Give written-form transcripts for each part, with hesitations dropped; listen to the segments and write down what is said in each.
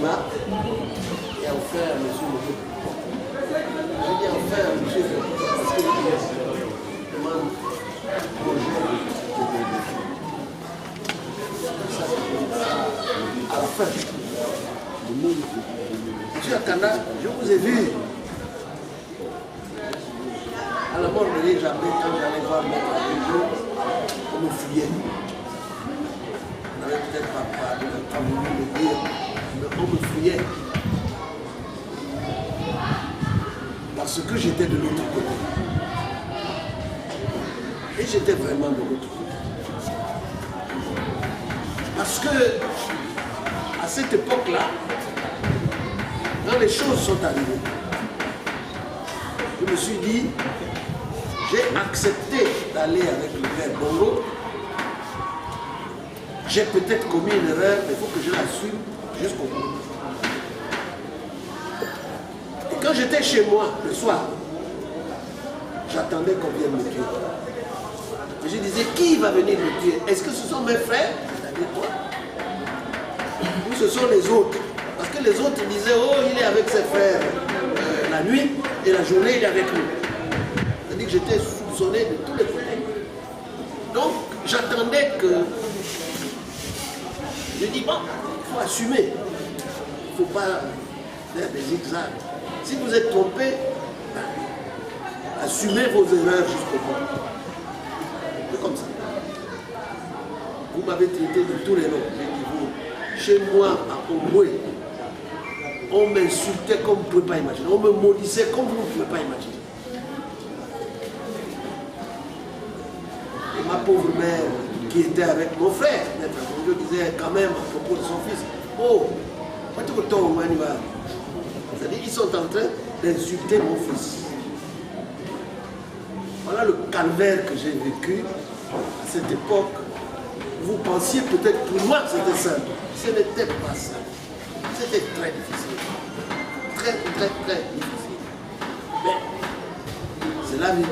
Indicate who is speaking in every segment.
Speaker 1: remarque et enfin à monsieur Mogo. J'ai dit enfin à monsieur parce que je demande à la fin. Monsieur Akanda, je vous ai vu à la mort de l'Égypte, quand j'allais voir Maître Abedjo, on me fuyait. On n'avait peut-être pas voulu le dire, mais on me fuyait. Parce que j'étais de l'autre côté. Et j'étais vraiment de l'autre côté. Parce que, à cette époque-là, quand les choses sont arrivées, je me suis dit, j'ai accepté d'aller avec le père Bongo. J'ai peut-être commis une erreur, mais il faut que je l'assume jusqu'au bout. Et quand j'étais chez moi le soir, j'attendais qu'on vienne me tuer. Et je disais, qui va venir me tuer? Est-ce que ce sont mes frères, c'est-à-dire toi, ou ce sont les autres? Parce que les autres disaient, oh, il est avec ses frères la nuit, et la journée, il est avec nous. C'est-à-dire que j'étais soupçonné de tous les côtés. Donc, j'attendais que... Je dis, bon, il faut assumer. Il ne faut pas faire des zigzags. Si vous êtes trompé, ben, assumez vos erreurs jusqu'au bout. C'est comme ça. Vous m'avez traité de tous les noms. J'ai dit, vous, chez moi, à Omboué, on m'insultait comme vous ne pouvez pas imaginer. On me maudissait comme vous ne pouvez pas imaginer. Et ma pauvre mère, qui était avec mon frère, je disais quand même à propos de son fils, oh, c'est-à-dire ils sont en train d'insulter mon fils. Voilà le calvaire que j'ai vécu à cette époque. Vous pensiez peut-être pour moi que c'était simple. Ce n'était pas simple. C'était très difficile. Très, très, très difficile. Mais c'est la vie.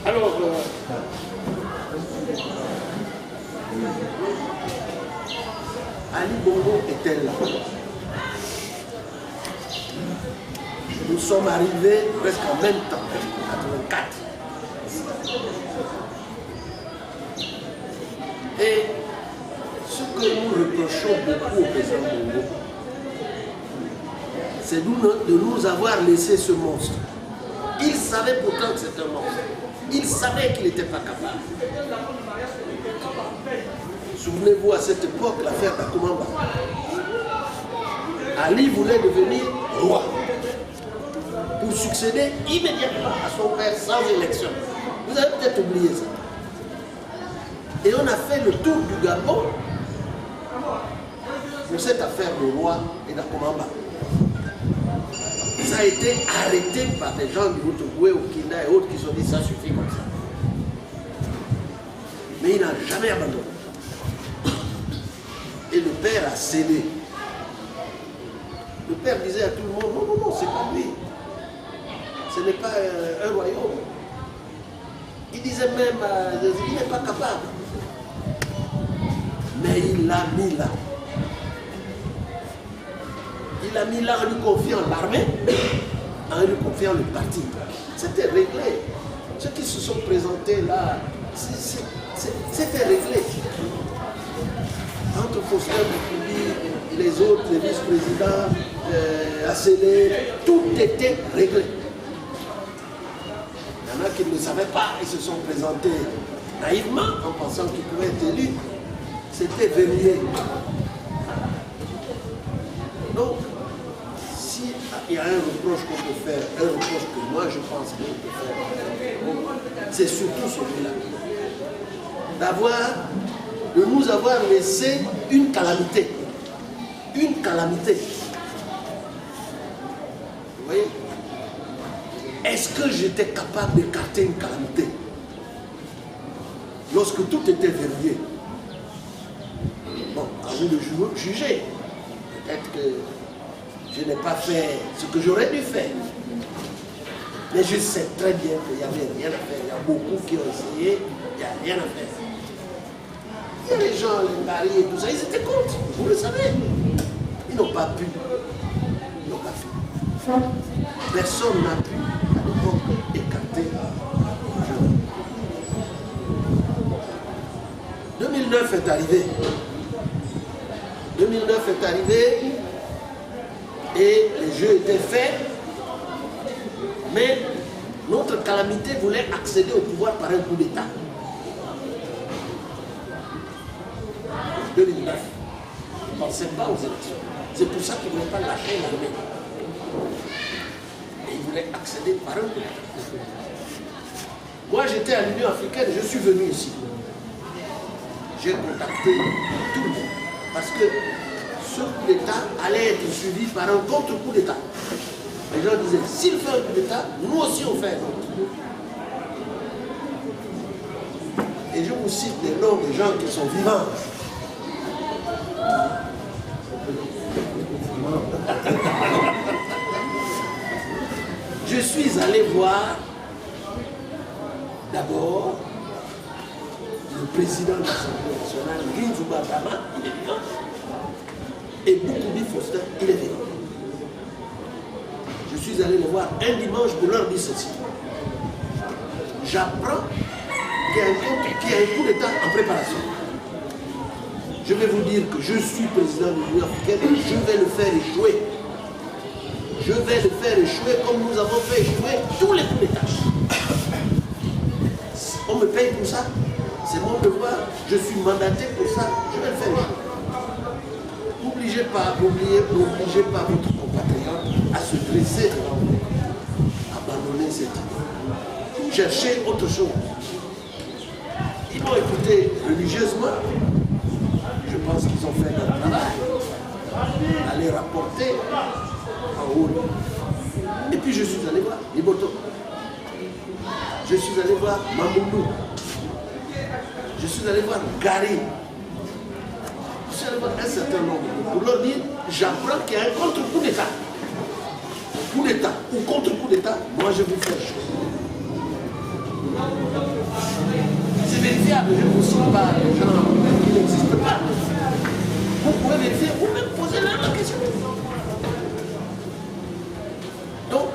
Speaker 1: Alors, Ali Bongo était là. Nous sommes arrivés presque en même temps, en 84. Et ce que nous reprochons beaucoup au président Bongo, c'est de nous avoir laissé ce monstre. Il savait pourtant que c'était un monstre. Il savait qu'il n'était pas capable. Souvenez-vous à cette époque, l'affaire d'Akumamba. Ali voulait devenir roi pour succéder immédiatement à son père sans élection. Vous avez peut-être oublié ça. Et on a fait le tour du Gabon pour cette affaire de roi et d'Akumamba. Ça a été arrêté par des gens du Outououé, au Kina et autres qui se sont dit ça suffit comme ça. Mais il n'a jamais abandonné. Et le père a cédé. Le père disait à tout le monde, non, non, non, c'est pas lui. Ce n'est pas un royaume. Il disait même, il n'est pas capable. Mais il l'a mis là. Il a mis là en lui confiant l'armée, en lui confiant le parti. C'était réglé. Ceux qui se sont présentés là, c'était réglé. Entre Faustin Boukoudi, les autres, les vice-présidents, Assélé, tout était réglé. Il y en a qui ne le savaient pas, ils se sont présentés naïvement en pensant qu'ils pouvaient être élus. C'était verrouillé. Donc, s'il y a un reproche qu'on peut faire, un reproche que moi je pense qu'on peut faire, c'est surtout celui-là. De nous avoir laissé une calamité. Une calamité. Vous voyez? Est-ce que j'étais capable d'écarter une calamité lorsque tout était verrouillé? Bon, à vous de juger. Peut-être que je n'ai pas fait ce que j'aurais dû faire. Mais je sais très bien qu'il n'y avait rien à faire. Il y a beaucoup qui ont essayé, il n'y a rien à faire. Il y a les gens, les Ngari et tout ça, ils étaient contre, vous le savez. Ils n'ont pas pu. Ils n'ont pas fait. Personne n'a pu, à l'époque, écarter le jeu. 2009 est arrivé. 2009 est arrivé et les jeux étaient faits, mais notre calamité voulait accéder au pouvoir par un coup d'État. 2009. On ne pensait pas aux élections. C'est pour ça qu'ils ne voulaient pas lâcher l'armée. Et ils voulaient accéder par un coup d'État. Moi, j'étais à l'Union africaine, je suis venu ici. J'ai contacté tout le monde. Parce que ce coup d'État allait être suivi par un contre-coup d'État. Les gens disaient, s'il fait un coup d'État, nous aussi on fait un autre. Et je vous cite les noms des gens qui sont vivants. Je suis allé voir d'abord le président de l'Assemblée nationale, Guinzouba Brahma, il est vivant, et Boukoubi Foster, il est vivant. Je suis allé les voir un dimanche pour leur dire ceci. J'apprends qu'il y a un coup d'État en préparation. Je vais vous dire que je suis président de l'Union africaine, je vais le faire échouer. Je vais le faire échouer comme nous avons fait échouer tous les coups d'État. On me paye pour ça. C'est mon devoir, je suis mandaté pour ça, je vais le faire échouer. N'obligez pas votre compatriote à se dresser devant vous. Abandonnez cette idée. Cherchez autre chose. Ils m'ont écouté religieusement. Je pense qu'ils ont fait leur travail. Aller rapporter en haut. Et puis je suis allé voir Liboto. Je suis allé voir Mamoudou. Je suis allé voir Gary. Je suis allé voir un certain nombre pour leur dire, j'apprends qu'il y a un contre-coup d'État. Coup d'État ou contre-coup d'État, moi je vous fais chaud. C'est vérifiable, je ne vous cite pas les gens qui n'existent pas. Vous pouvez vérifier, vous même poser la question. Donc,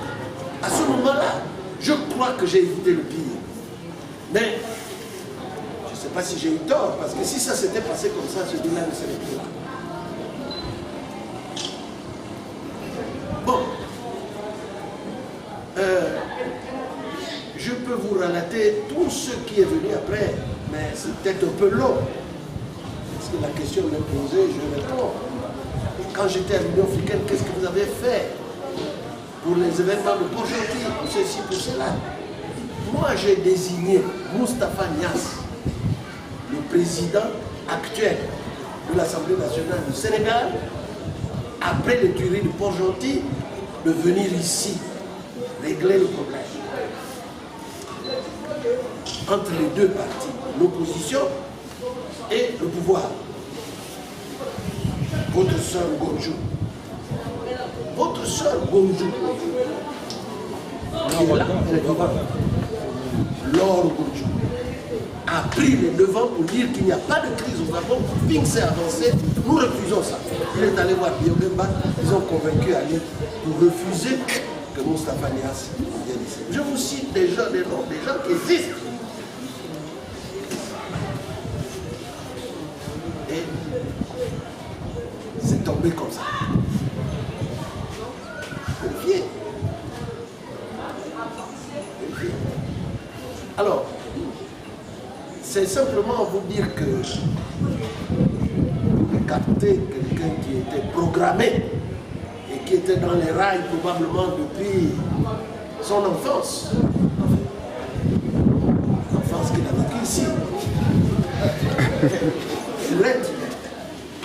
Speaker 1: à ce moment-là, je crois que j'ai évité le pire. Mais, je ne sais pas si j'ai eu tort, parce que si ça s'était passé comme ça, ce bilan ne serait plus là. Bon. Je peux vous relater tout ce qui est venu après, mais c'est peut-être un peu long. Parce que la question m'est posée, je réponds. Quand j'étais à l'Union africaine, qu'est-ce que vous avez fait pour les événements de Port-Gentil, pour ceci, pour cela? Moi, j'ai désigné Moustapha Niasse, le président actuel de l'Assemblée nationale du Sénégal, après les tueries de Port-Gentil, de venir ici régler le problème. Entre les deux partis, l'opposition et le pouvoir. Votre sœur Gonjou. Votre sœur Gonjou. Qui est là, elle est vivante. Laure Gonjou a pris les devants pour dire qu'il n'y a pas de crise au Gabon. Ping s'est avancé, nous refusons ça. Il est allé voir Biobemba, ils ont convaincu Ali pour refuser que Moustapha Niasse vienne ici. Je vous cite des gens, des noms, des gens qui existent. Et c'est tombé comme ça. Vérifiez. Vérifiez. Alors, c'est simplement vous dire que capter quelqu'un qui était programmé et qui était dans les rails probablement depuis son enfance. L'enfance qu'il a vécue ici. Il est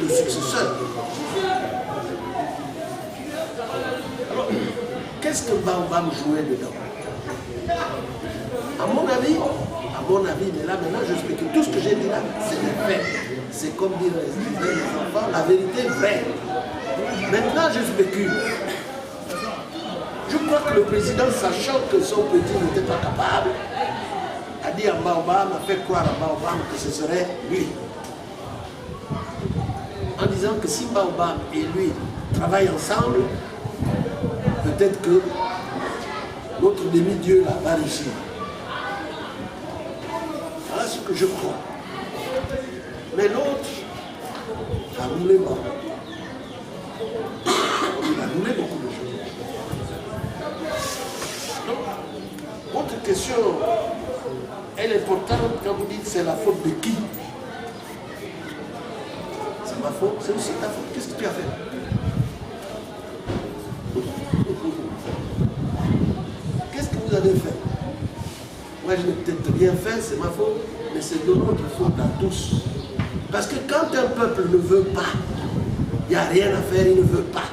Speaker 1: le successeur. Alors, qu'est-ce que Baobab jouait dedans? À mon avis, mais là maintenant je spécule. Tout ce que j'ai dit là, c'est des faits. C'est comme dire les enfants, la vérité est vraie. Maintenant je spécule. Je crois que le président, sachant que son petit n'était pas capable, a dit à Baobab, a fait croire à Baobab que ce serait lui. en disant que si Baobab et lui travaillent ensemble, peut-être que notre demi-dieu là va réussir. Voilà ce que je crois. Mais l'autre a roulé bas. Il a roulé beaucoup de choses. Donc, votre question, elle est importante quand vous dites c'est la faute de qui? C'est ma faute, c'est aussi ta faute. Qu'est-ce que tu as fait? Qu'est-ce que vous avez fait? Moi, je n'ai peut-être rien fait, c'est ma faute, mais c'est de notre faute à tous. Parce que quand un peuple ne veut pas, il n'y a rien à faire, il ne veut pas.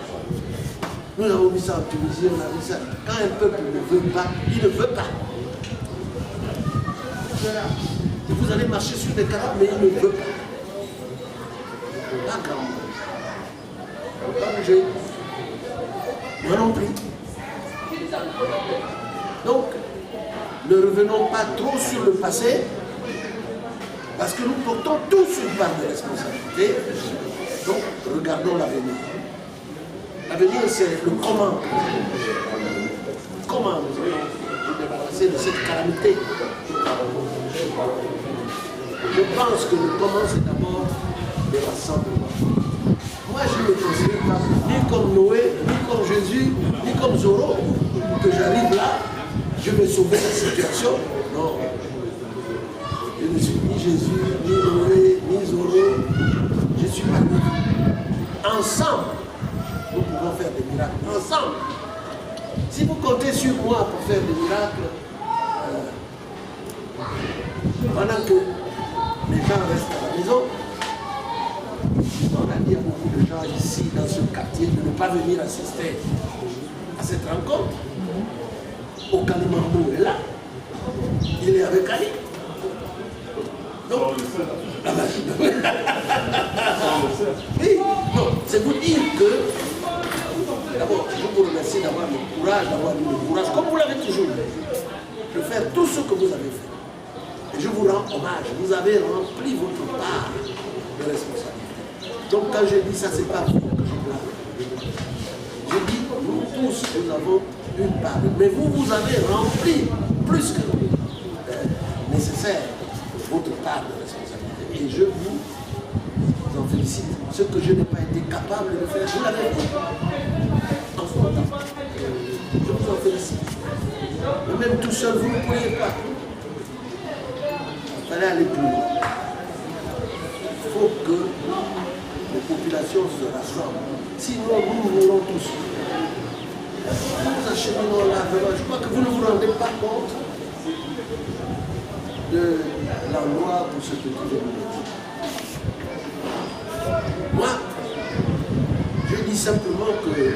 Speaker 1: Nous avons vu ça en Tunisie, on a vu ça. Quand un peuple ne veut pas, il ne veut pas. Et vous allez marcher sur des carottes, mais il ne veut pas. Pas grand monde. Pas bouger. Moi non plus. Donc, ne revenons pas trop sur le passé, parce que nous portons tous une part de responsabilité. Donc, regardons l'avenir. L'avenir, c'est le comment. Comment nous allons nous débarrasser de cette calamité. Je pense que le comment, c'est d'abord le rassemblement. Moi, je ne me considère pas ni comme Noé, ni comme Jésus, ni comme Zoro, que j'arrive là, je vais sauver la situation. Non. Je ne suis ni Jésus, ni Noé, ni Zoro. Je suis pas lui. Ensemble, nous pouvons faire des miracles. Ensemble. Si vous comptez sur moi pour faire des miracles, pendant que les gens restent à la maison, on a dit à beaucoup de gens ici, dans ce quartier, de ne pas venir assister à cette rencontre. Au Kalimambo est là. Il est avec Ali. Donc, oui, non, c'est vous dire que, d'abord, je vous remercie d'avoir le courage, comme vous l'avez toujours fait, de faire tout ce que vous avez fait. Et je vous rends hommage. Vous avez rempli votre part de responsabilité. Donc quand je dis ça, c'est pas vous que je blâme. Je dis, nous tous, nous avons une part. Mais vous, vous avez rempli plus que nécessaire votre part de responsabilité. Et je vous en félicite. Ce que je n'ai pas été capable de faire, vous l'avez fait. En son temps. Je vous en félicite. Mais même tout seul, vous ne pourriez pas. Il fallait aller plus loin. Il faut que les populations se rassemblent. Sinon, nous mourrons tous. Nous acheminons là, je crois que vous ne vous rendez pas compte de la loi pour ce que vous avez dit. Moi, je dis simplement que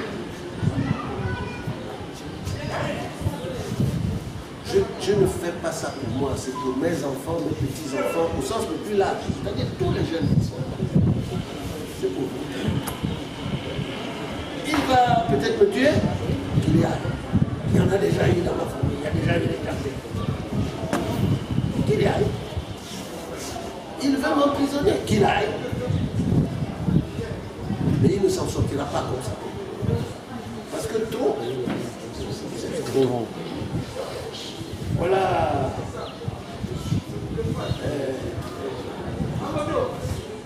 Speaker 1: je ne fais pas ça pour moi, c'est pour mes enfants, mes petits-enfants, au sens le plus large, c'est-à-dire tous les jeunes qui sont là. C'est pour vous. Il va peut-être me tuer, qu'il y a. Il y en a déjà eu dans ma famille, il y a déjà eu des quartiers. Qu'il y aille. Il veut m'emprisonner, qu'il aille. Mais il ne s'en sortira pas comme ça. Parce que trop, c'est trop grand. Voilà.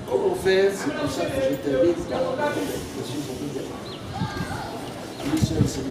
Speaker 1: Comment faire, c'est pour ça que je t'invite, car je suis son leader. Lui seul, c'est